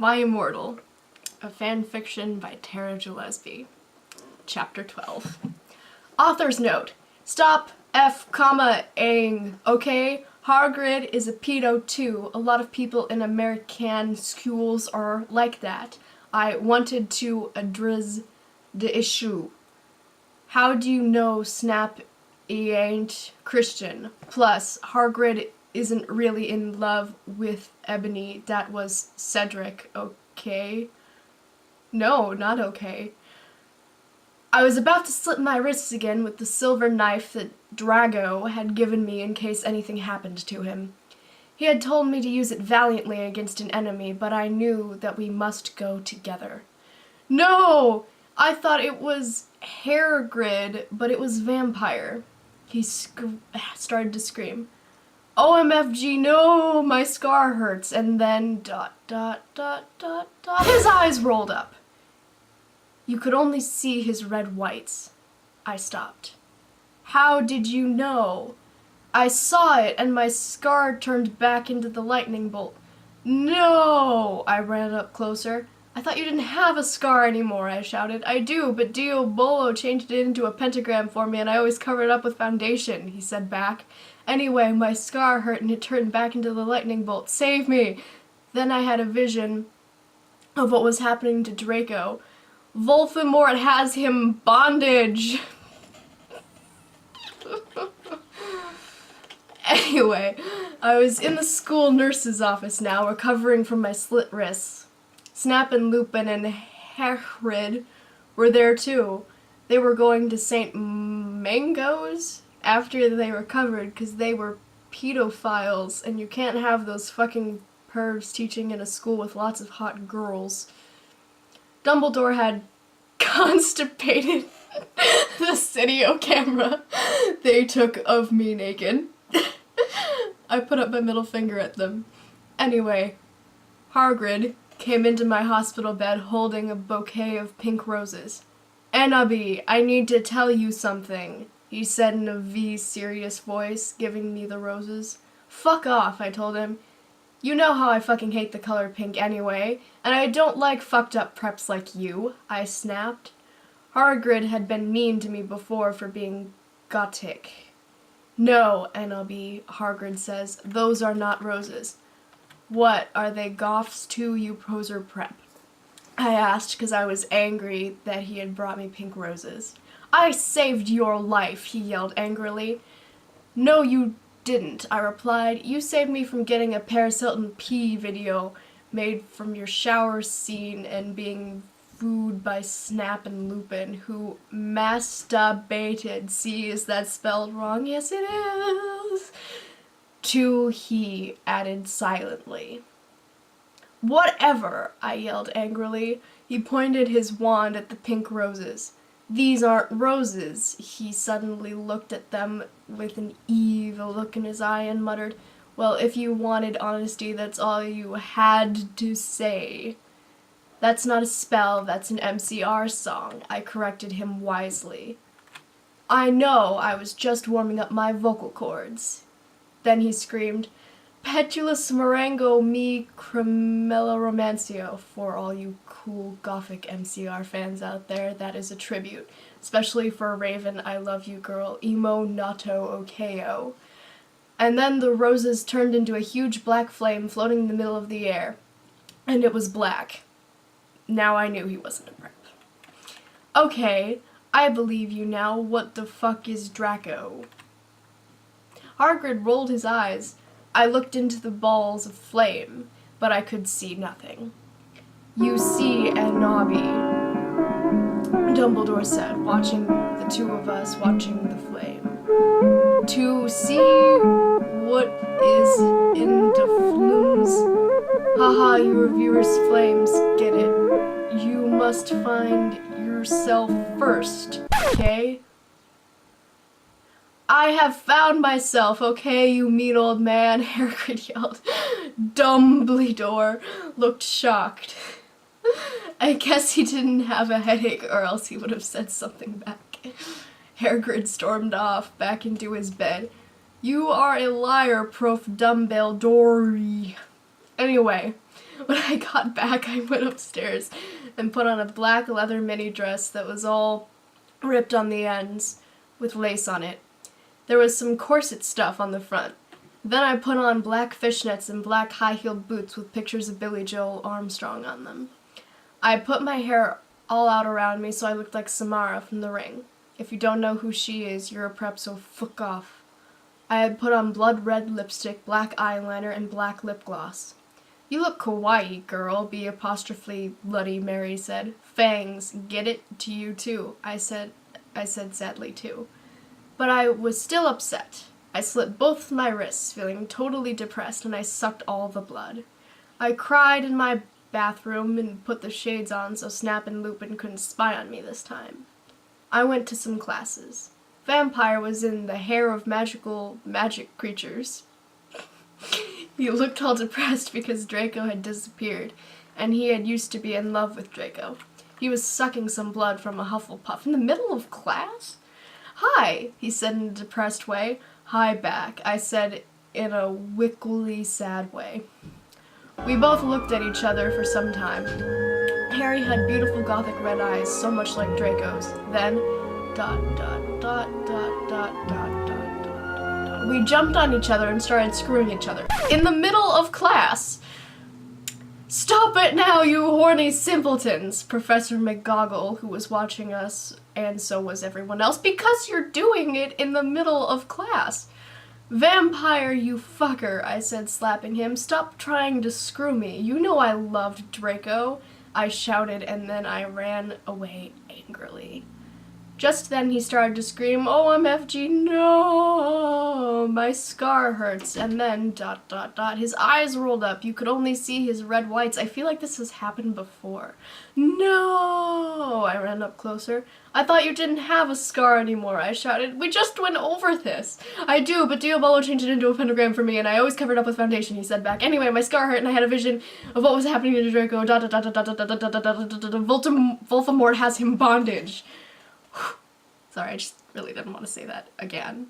My Immortal, a fanfiction by Tara Gilesbie. Chapter 12. Author's note. Stop F,ing, okay? Hagrid is a pedo too. A lot of people in American schools are like that. I wanted to address the issue. How do you know Snap ain't Christian? Plus, Hagrid isn't really in love with Ebony. That was Cedric, okay? No, not okay. I was about to slit my wrists again with the silver knife that Drago had given me in case anything happened to him. He had told me to use it valiantly against an enemy, but I knew that we must go together. No! I thought it was Hagrid, but it was vampire. He started to scream. OMFG, no, my scar hurts, and then ... His eyes rolled up. You could only see his red whites. I stopped. How did you know? I saw it, and my scar turned back into the lightning bolt. No! I ran up closer. I thought you didn't have a scar anymore, I shouted. I do, but Diabolo changed it into a pentagram for me, and I always cover it up with foundation, he said back. Anyway, my scar hurt and it turned back into the lightning bolt. Save me! Then I had a vision of what was happening to Draco. Voldemort has him bondage! Anyway, I was in the school nurse's office now, recovering from my slit wrists. Snap and Lupin and Hagrid were there too. They were going to St. Mango's after they recovered because they were pedophiles, and you can't have those fucking pervs teaching in a school with lots of hot girls. Dumbledore had constipated the video camera they took of me naked. I put up my middle finger at them. Anyway, Hagrid came into my hospital bed holding a bouquet of pink roses. Annabie, I need to tell you something, he said in a serious voice, giving me the roses. Fuck off, I told him. You know how I fucking hate the color pink anyway, and I don't like fucked up preps like you, I snapped. Hagrid had been mean to me before for being gothic. No, Annabie, Hagrid says, those are not roses. What, are they goths too, you poser prep? I asked because I was angry that he had brought me pink roses. I saved your life, he yelled angrily. No, you didn't, I replied. You saved me from getting a Paris Hilton pee video made from your shower scene and being wooed by Snap and Lupin, who masturbated. See, is that spelled wrong? Yes, it is. To he added silently. Whatever, I yelled angrily. He pointed his wand at the pink roses. These aren't roses. He suddenly looked at them with an evil look in his eye and muttered, well, if you wanted honesty, that's all you had to say. That's not a spell, that's an MCR song, I corrected him wisely. I know, I was just warming up my vocal cords. Then he screamed, Petulus Marengo me Cremella Romancio. For all you cool gothic MCR fans out there, that is a tribute. Especially for Raven, I love you girl, emo nato okeo. And then the roses turned into a huge black flame floating in the middle of the air. And it was black. Now I knew he wasn't a prep. Okay, I believe you now. What the fuck is Draco? Hagrid rolled his eyes. I looked into the balls of flame, but I could see nothing. You see, Annabie, Dumbledore said, watching the two of us watching the flame. To see what is in the flames. Haha, you reviewers flames, get it. You must find yourself first, okay? I have found myself, okay, you mean old man, Hagrid yelled. Dumbledore looked shocked. I guess he didn't have a headache, or else he would have said something back. Hagrid stormed off, back into his bed. You are a liar, Prof. Dumbledore. Anyway, When I got back, I went upstairs and put on a black leather mini dress that was all ripped on the ends with lace on it. There was some corset stuff on the front. Then I put on black fishnets and black high-heeled boots with pictures of Billy Joel Armstrong on them. I put my hair all out around me so I looked like Samara from The Ring. If you don't know who she is, you're a prep, so fuck off. I had put on blood red lipstick, black eyeliner, and black lip gloss. You look kawaii, girl, Bloody Mary said. Fangs, get it to you too, I said sadly too. But I was still upset. I slit both my wrists, feeling totally depressed, and I sucked all the blood. I cried in my bathroom and put the shades on so Snap and Lupin couldn't spy on me this time. I went to some classes. Vampire was in the hair of magic creatures. He looked all depressed because Draco had disappeared, and he had used to be in love with Draco. He was sucking some blood from a Hufflepuff in the middle of class? Hi, he said in a depressed way. Hi back, I said in a wickily sad way. We both looked at each other for some time. Harry had beautiful gothic red eyes, so much like Draco's. Then, ... We jumped on each other and started screwing each other. In the middle of class! Stop it now, you horny simpletons! Professor McGoggle, who was watching us, and so was everyone else, because you're doing it in the middle of class. Vampire, you fucker, I said, slapping him. Stop trying to screw me. You know I loved Draco, I shouted, and then I ran away angrily. Just then he started to scream, OMFG, no, my scar hurts, and then ... His eyes rolled up. You could only see his red whites. I feel like this has happened before. No, I ran up closer. I thought you didn't have a scar anymore, I shouted. We just went over this. I do, but Diabolo changed it into a pentagram for me, and I always covered up with foundation, he said back. Anyway, my scar hurt, and I had a vision of what was happening to Draco. Voldemort has him bondage. Sorry, I just really didn't want to say that again.